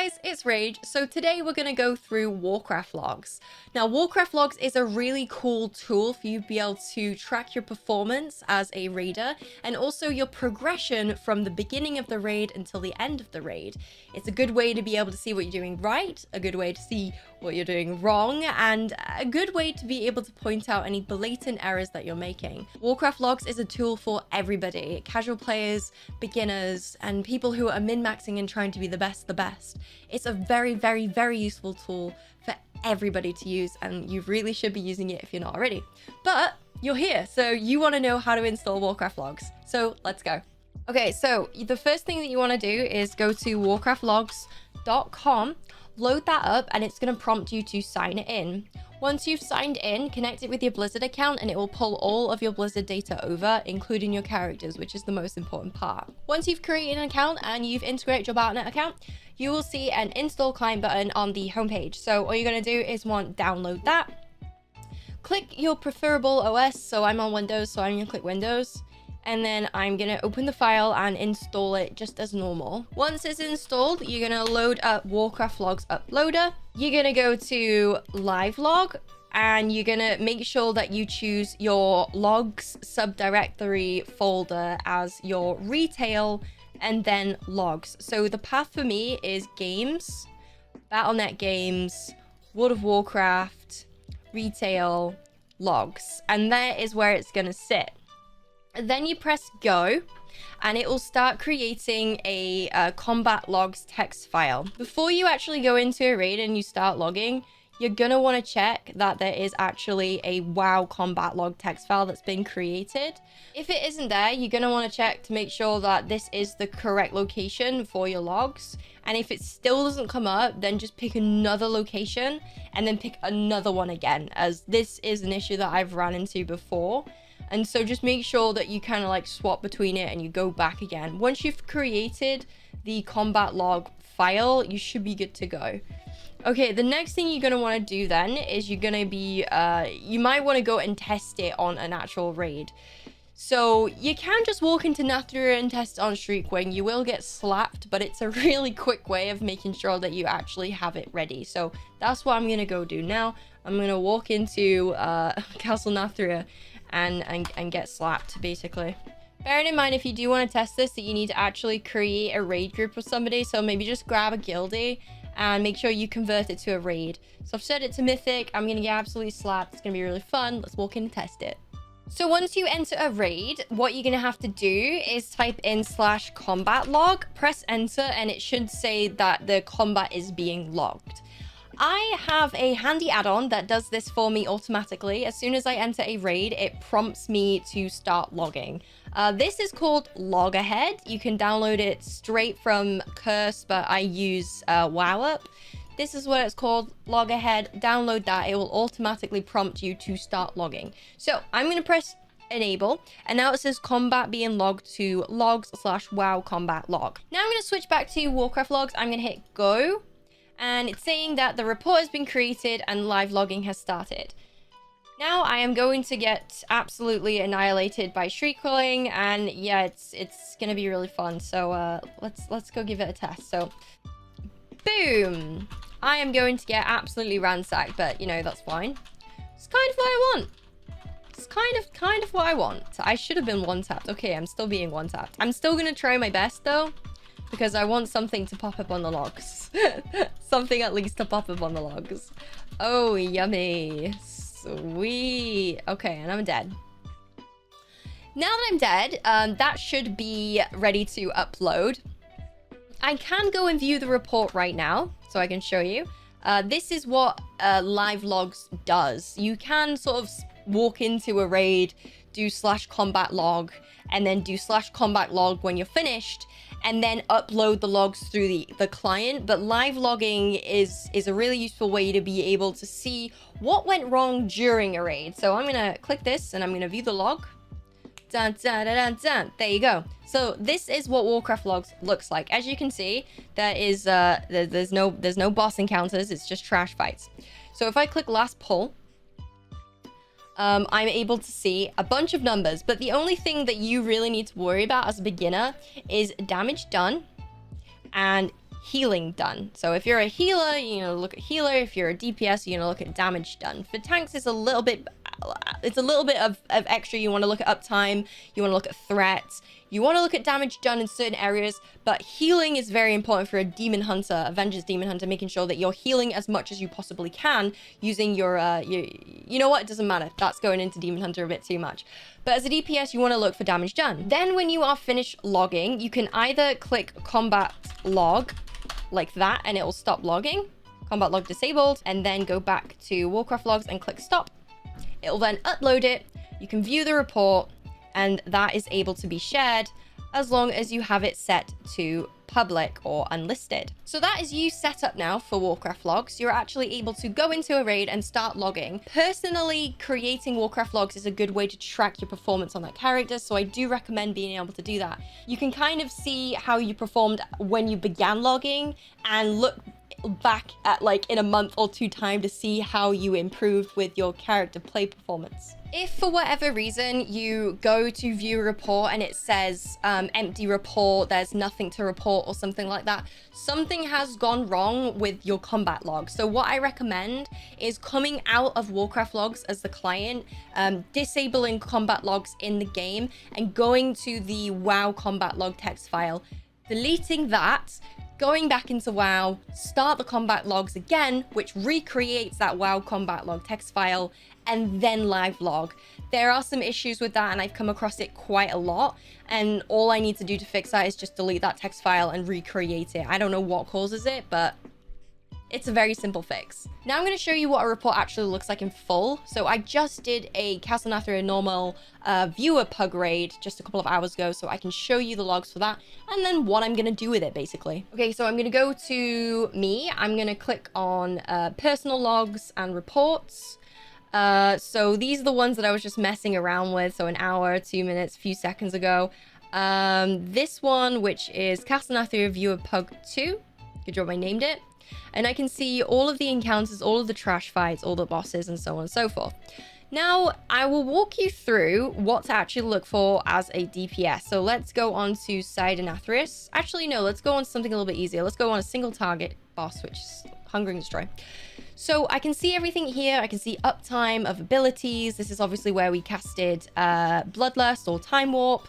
guys, it's Rage. So today we're going to go through Warcraft Vlogs. Now, Warcraft Vlogs is a really cool tool for you to be able to track your performance as a raider and also your progression from the beginning of the raid until the end of the raid. It's a good way to be able to see what you're doing right, a good way to see what you're doing wrong, and a good way to be able to point out any blatant errors that you're making. Warcraft Vlogs is a tool for everybody, casual players, beginners, and people who are min-maxing and trying to be the best. It's a very, very, very useful tool for everybody to use, and you really should be using it if you're not already. But you're here, so you want to know how to install Warcraft Vlogs. So let's go. Okay, so the first thing that you want to do is go to warcraftvlogs.com, load that up, and it's going to prompt you to sign in. Once you've signed in, connect it with your Blizzard account and it will pull all of your Blizzard data over, including your characters, which is the most important part. Once you've created an account and you've integrated your Battle.net account, you will see an install client button on the homepage. So all you're going to do is download that. Click your preferable OS. So I'm on Windows, so I'm going to click Windows. And then I'm going to open the file and install it just as normal. Once it's installed, you're going to load up Warcraft Vlogs Uploader. You're going to go to Live Log, and you're going to make sure that you choose your logs subdirectory folder as your retail and then logs. So the path for me is games, Battle.net games, World of Warcraft, retail, logs. And that is where it's going to sit. Then you press go and it will start creating a combat logs text file. Before you actually go into a raid and you start logging, you're gonna want to check that there is actually a WoW combat log text file that's been created. If it isn't there, you're gonna want to check to make sure that this is the correct location for your logs. And if it still doesn't come up, then just pick another location and then pick another one again, as this is an issue that I've run into before. And so just make sure that you kind of like swap between it and you go back again. Once you've created the combat log file, you should be good to go. Okay, the next thing you're going to want to do then is you're going to be, you might want to go and test it on an actual raid. So you can just walk into Nathria and test it on Streakwing. You will get slapped, but it's a really quick way of making sure that you actually have it ready. So that's what I'm going to go do now. I'm going to walk into Castle Nathria and get slapped, basically. Bearing in mind, if you do want to test this, that you need to actually create a raid group with somebody. So maybe just grab a guildie and make sure you convert it to a raid. So I've set it to Mythic. I'm going to get absolutely slapped. It's going to be really fun. Let's walk in and test it. So once you enter a raid, what you're going to have to do is type in /combat log, press enter, and it should say that the combat is being logged. I have a handy add-on that does this for me automatically. As soon as I enter a raid, it prompts me to start logging. This is called Log Ahead. You can download it straight from Curse, but I use WowUp. This is what it's called, Log Ahead. Download that. It will automatically prompt you to start logging. So I'm going to press enable, and now it says combat being logged to logs/wow combat log. Now I'm going to switch back to Warcraft Logs. I'm going to hit go. And it's saying that the report has been created and live logging has started. Now I am going to get absolutely annihilated by Shriekling, and yeah, it's gonna be really fun. So let's go give it a test. So boom, I am going to get absolutely ransacked, but you know, that's fine. It's kind of what I want. It's kind of what I want. I should have been one tapped. Okay, I'm still being one tapped. I'm still gonna try my best though, because I want something to pop up on the logs. Something at least to pop up on the logs. Oh, yummy. Sweet. Okay, and I'm dead. Now that I'm dead, that should be ready to upload. I can go and view the report right now, so I can show you. This is what Live Logs does. You can sort of walk into a raid, do /combat log, and then do /combat log when you're finished, and then upload the logs through the client. But live logging is a really useful way to be able to see what went wrong during a raid. So I'm gonna click this and I'm gonna view the log. Dun, dun, dun, dun, dun. There you go. So this is what Warcraft Logs looks like. As you can see, there is there's no boss encounters. It's just trash fights. So if I click last pull, I'm able to see a bunch of numbers, but the only thing that you really need to worry about as a beginner is damage done and healing done. So if you're a healer, you're gonna look at healer. If you're a DPS, you're gonna look at damage done. For tanks, it's a little bit of extra. You want to look at uptime, you want to look at threats, you want to look at damage done in certain areas, but healing is very important for a demon hunter, Avengers demon hunter, making sure that you're healing as much as you possibly can using your you know what, it doesn't matter, that's going into demon hunter a bit too much. But as a DPS, you want to look for damage done. Then when you are finished logging, you can either click combat log like that and it will stop logging, combat log disabled, and then go back to Warcraft logs and click stop. It will then upload it, you can view the report, and that is able to be shared as long as you have it set to public or unlisted. So that is you set up now for Warcraft logs. You're actually able to go into a raid and start logging. Personally, creating Warcraft logs is a good way to track your performance on that character, so I do recommend being able to do that. You can kind of see how you performed when you began logging and look back at like in a month or two time to see how you improved with your character play performance. If for whatever reason you go to view a report and it says empty report, there's nothing to report or something like that, something has gone wrong with your combat log. So what I recommend is coming out of Warcraft logs as the client, disabling combat logs in the game and going to the WoW combat log text file, deleting that, going back into WoW, start the combat logs again, which recreates that WoW combat log text file, and then live log. There are some issues with that and I've come across it quite a lot, and all I need to do to fix that is just delete that text file and recreate it. I don't know what causes it, but it's a very simple fix. Now I'm going to show you what a report actually looks like in full. So I just did a Castle Nathria normal viewer pug raid just a couple of hours ago, so I can show you the logs for that and then what I'm going to do with it basically. Okay, so I'm going to go to me. I'm going to click on personal logs and reports. So these are the ones that I was just messing around with. So an hour, 2 minutes, a few seconds ago. This one, which is Castle Nathria viewer pug 2. Good job I named it. And I can see all of the encounters, all of the trash fights, all the bosses, and so on and so forth. Now, I will walk you through what to actually look for as a DPS. So let's go on to Side Anathris. Actually, no, let's go on to something a little bit easier. Let's go on a single target boss, which is Hunger and Destroy. So I can see everything here. I can see uptime of abilities. This is obviously where we casted Bloodlust or Time Warp.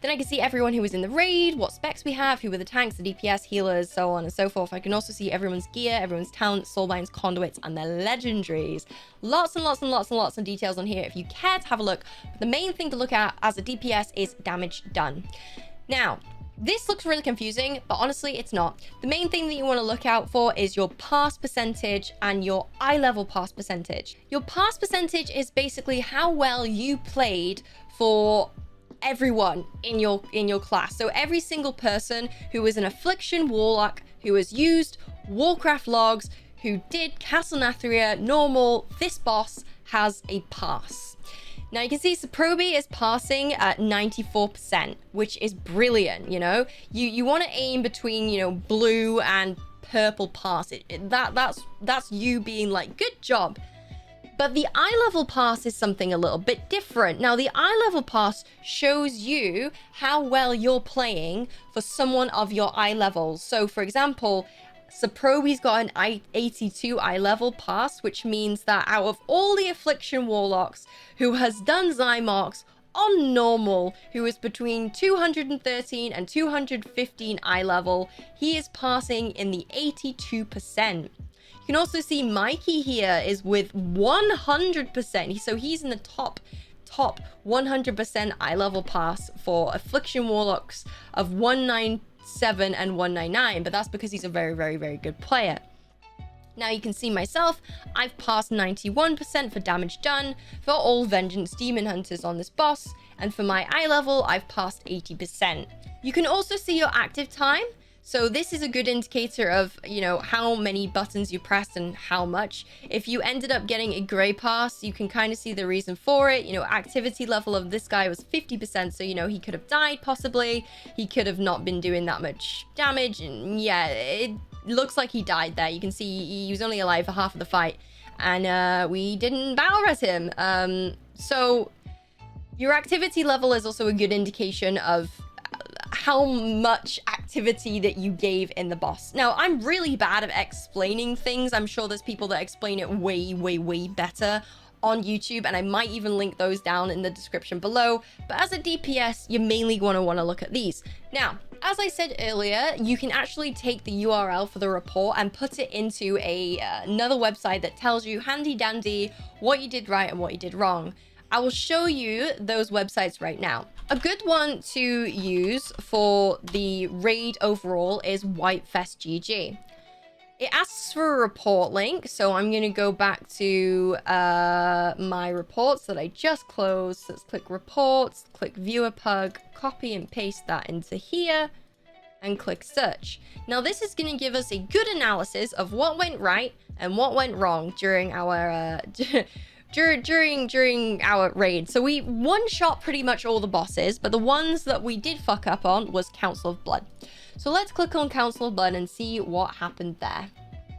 Then I can see everyone who was in the raid, what specs we have, who were the tanks, the DPS, healers, so on and so forth. I can also see everyone's gear, everyone's talents, soulbinds, conduits, and their legendaries. Lots and lots and lots and lots of details on here if you care to have a look. But the main thing to look at as a DPS is damage done. Now, this looks really confusing, but honestly, it's not. The main thing that you want to look out for is your pass percentage and your eye level pass percentage. Your pass percentage is basically how well you played for everyone in your class. So every single person who was an Affliction Warlock, who has used Warcraft logs, who did Castle Nathria normal, this boss has a pass. Now you can see Saprobi is passing at 94%, which is brilliant, you know? You want to aim between, you know, blue and purple pass. That's you being like, good job. But the eye level pass is something a little bit different. Now, the eye level pass shows you how well you're playing for someone of your eye levels. So, for example, Saprobi's got an 82 eye level pass, which means that out of all the Affliction Warlocks who has done Zymox on normal, who is between 213 and 215 eye level, he is passing in the 82%. You can also see Mikey here is with 100%. So he's in the top 100% eye level pass for Affliction Warlocks of 197 and 199. But that's because he's a very, very, very good player. Now you can see myself, I've passed 91% for damage done for all Vengeance Demon Hunters on this boss. And for my eye level, I've passed 80%. You can also see your active time. So this is a good indicator of, you know, how many buttons you pressed and how much. If you ended up getting a gray pass, you can kind of see the reason for it. You know, activity level of this guy was 50%. So, you know, he could have died possibly. He could have not been doing that much damage. And yeah, it looks like he died there. You can see he was only alive for half of the fight. And we didn't battle res him. So your activity level is also a good indication of how much activity that you gave in the boss. Now, I'm really bad at explaining things. I'm sure there's people that explain it way, way, way better on YouTube, and I might even link those down in the description below. But as a DPS, you mainly want to look at these. Now, as I said earlier, you can actually take the URL for the report and put it into another website that tells you handy dandy what you did right and what you did wrong. I will show you those websites right now. A good one to use for the raid overall is Whitefest GG. It asks for a report link, so I'm going to go back to my reports that I just closed. So let's click reports, click viewer pug, copy and paste that into here, and click search. Now this is going to give us a good analysis of what went right and what went wrong during our during our raid. So we one-shot pretty much all the bosses, but the ones that we did fuck up on was Council of Blood. So let's click on Council of Blood and see what happened there.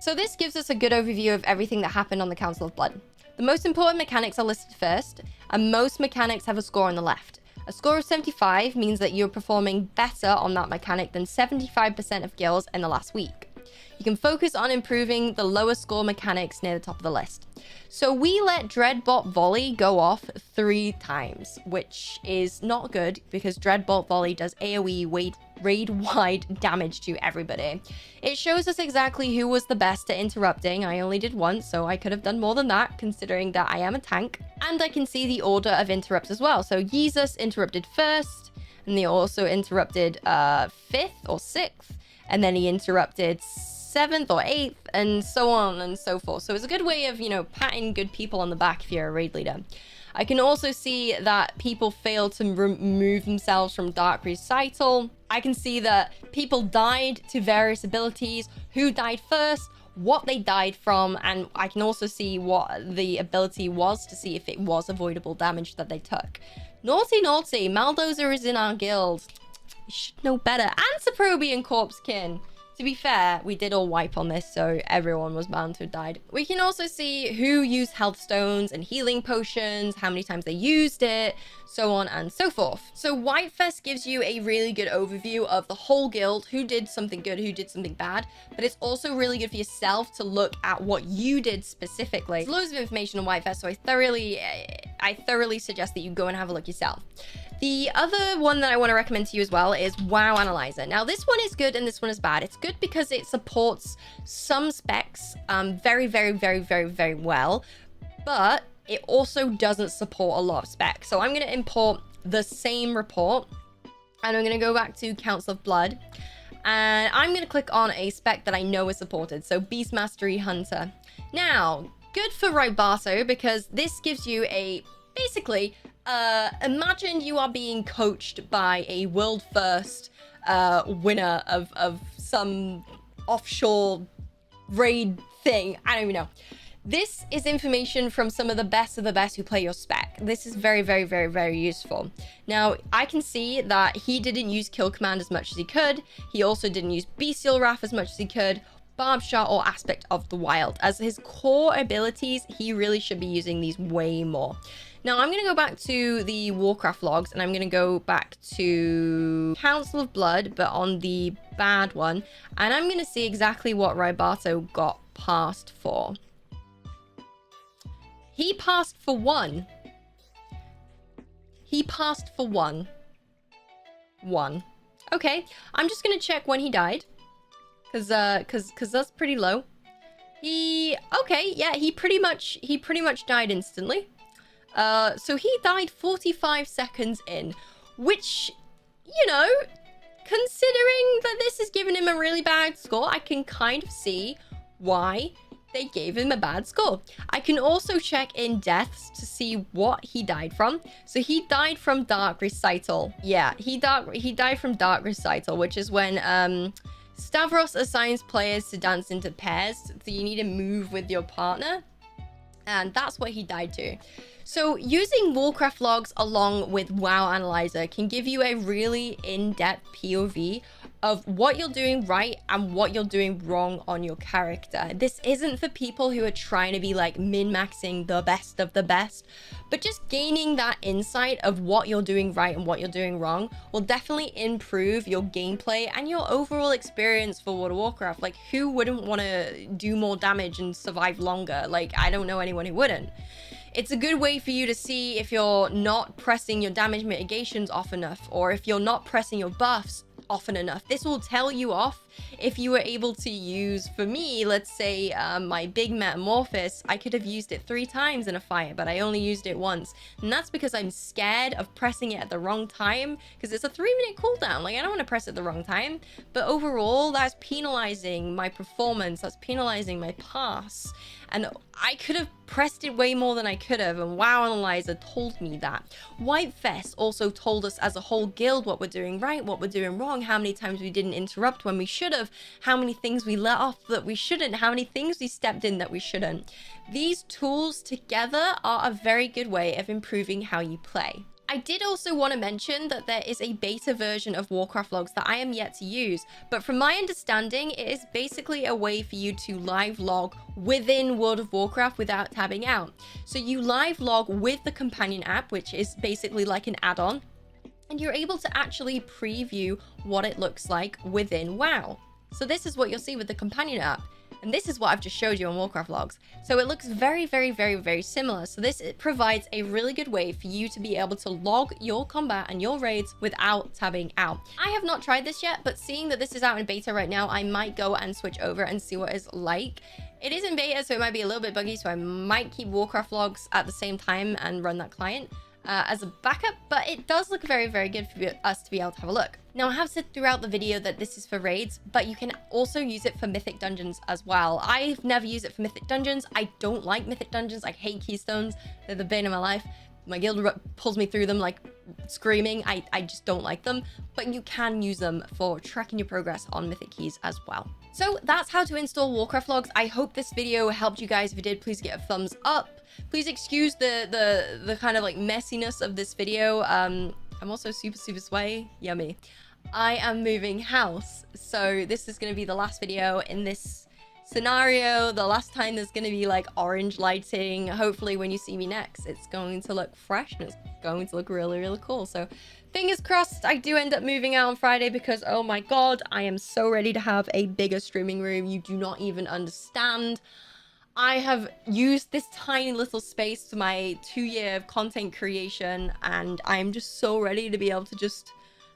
So this gives us a good overview of everything that happened on the Council of Blood. The most important mechanics are listed first, and most mechanics have a score on the left. A score of 75 means that you're performing better on that mechanic than 75% of guilds in the last week. You can focus on improving the lower score mechanics near the top of the list. So we let Dreadbot Volley go off 3 times, which is not good because Dreadbot Volley does AoE raid-wide damage to everybody. It shows us exactly who was the best at interrupting. I only did once, so I could have done more than that, considering that I am a tank. And I can see the order of interrupts as well. So Jesus interrupted first, and they also interrupted 5th or 6th, and then he interrupted 7th or 8th, and so on and so forth. So it's a good way of, you know, patting good people on the back if you're a raid leader. I can also see that people failed to remove themselves from Dark Recital. I can see that people died to various abilities, who died first, what they died from, and I can also see what the ability was to see if it was avoidable damage that they took. Naughty, naughty, Maldozer is in our guild. You should know better. And Saprobian Corpsekin. To be fair, we did all wipe on this, so everyone was bound to have died. We can also see who used health stones and healing potions, how many times they used it, so on and so forth. So Whitefest gives you a really good overview of the whole guild, who did something good, who did something bad, but it's also really good for yourself to look at what you did specifically. There's loads of information on Whitefest, so I thoroughly suggest that you go and have a look yourself. The other one that I want to recommend to you as well is WoW Analyzer. Now, this one is good and this one is bad. It's good because it supports some specs very, very, very, very, very well, but it also doesn't support a lot of specs. So I'm going to import the same report, and I'm going to go back to Council of Blood, and I'm going to click on a spec that I know is supported. So Beast Mastery Hunter. Now, good for Rybato because this gives you basically, imagine you are being coached by a world first winner of some offshore raid thing. I don't even know. This is information from some of the best who play your spec. This is very, very, very, very useful. Now, I can see that he didn't use Kill Command as much as he could. He also didn't use Bestial Wrath as much as he could. Barb Shot or Aspect of the Wild. As his core abilities, he really should be using these way more. Now, I'm going to go back to the Warcraft Vlogs, and I'm going to go back to Council of Blood, but on the bad one. And I'm going to see exactly what Rybato got passed for. He passed for 1. He passed for 1. 1. Okay, I'm just going to check when he died. Cause that's pretty low. Okay, yeah, he pretty much died instantly. So he died 45 seconds in, which, you know, considering that this has given him a really bad score, I can kind of see why they gave him a bad score. I can also check in deaths to see what he died from. So he died from Dark Recital. Yeah, he died from Dark Recital, which is when Stavros assigns players to dance into pairs, so you need to move with your partner, and that's what he died to. So using Warcraft Logs along with WoW Analyzer can give you a really in-depth POV of what you're doing right and what you're doing wrong on your character. This isn't for people who are trying to be like min-maxing the best of the best, but just gaining that insight of what you're doing right and what you're doing wrong will definitely improve your gameplay and your overall experience for World of Warcraft. Like, who wouldn't want to do more damage and survive longer? Like, I don't know anyone who wouldn't. It's a good way for you to see if you're not pressing your damage mitigations off enough, or if you're not pressing your buffs often enough. This will tell you off if you were able to use, for me, let's say my big metamorphosis, I could have used it 3 times in a fight, but I only used it once. And that's because I'm scared of pressing it at the wrong time, because it's a 3-minute cooldown. Like, I don't want to press it at the wrong time. But overall, that's penalizing my performance. That's penalizing my pass. And I could have pressed it way more than I could have, and WoW Analyzer told me that. Whitefest also told us as a whole guild what we're doing right, what we're doing wrong, how many times we didn't interrupt when we should have, how many things we let off that we shouldn't, how many things we stepped in that we shouldn't. These tools together are a very good way of improving how you play. I did also want to mention that there is a beta version of Warcraft Vlogs that I am yet to use, but from my understanding, it is basically a way for you to live log within World of Warcraft without tabbing out. So you live log with the companion app, which is basically like an add-on, and you're able to actually preview what it looks like within WoW. So this is what you'll see with the companion app. And this is what I've just showed you on Warcraft Vlogs. So it looks very, very, very, very similar. So this provides a really good way for you to be able to log your combat and your raids without tabbing out. I have not tried this yet, but seeing that this is out in beta right now, I might go and switch over and see what it's like. It is in beta, so it might be a little bit buggy, so I might keep Warcraft Vlogs at the same time and run that client as a backup, but it does look very, very good for us to be able to have a look. Now, I have said throughout the video that this is for raids, but you can also use it for mythic dungeons as well. I've never used it for mythic dungeons. I don't like mythic dungeons. I hate keystones. They're the bane of my life. My guild pulls me through them like screaming. I just don't like them, but you can use them for tracking your progress on mythic keys as well. So that's how to install Warcraft Vlogs. I hope this video helped you guys. If it did, please get a thumbs up. Please excuse the kind of like messiness of this video. I'm also super sway. Yummy. I am moving house, so this is going to be the last video in this scenario. The last time there's going to be like orange lighting. Hopefully when you see me next, it's going to look fresh and it's going to look really, really cool. So fingers crossed I do end up moving out on Friday, because oh my god, I am so ready to have a bigger streaming room. You do not even understand. I have used this tiny little space to my 2-year of content creation, and I'm just so ready to be able to just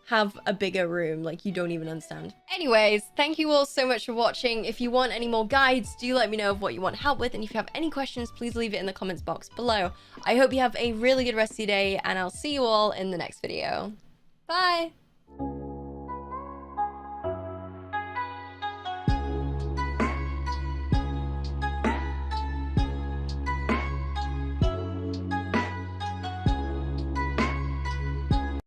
have a bigger room. Like, you don't even understand. Anyways, thank you all so much for watching. If you want any more guides, do let me know of what you want help with, and if you have any questions, please leave it in the comments box below. I hope you have a really good rest of your day, and I'll see you all in the next video. Bye!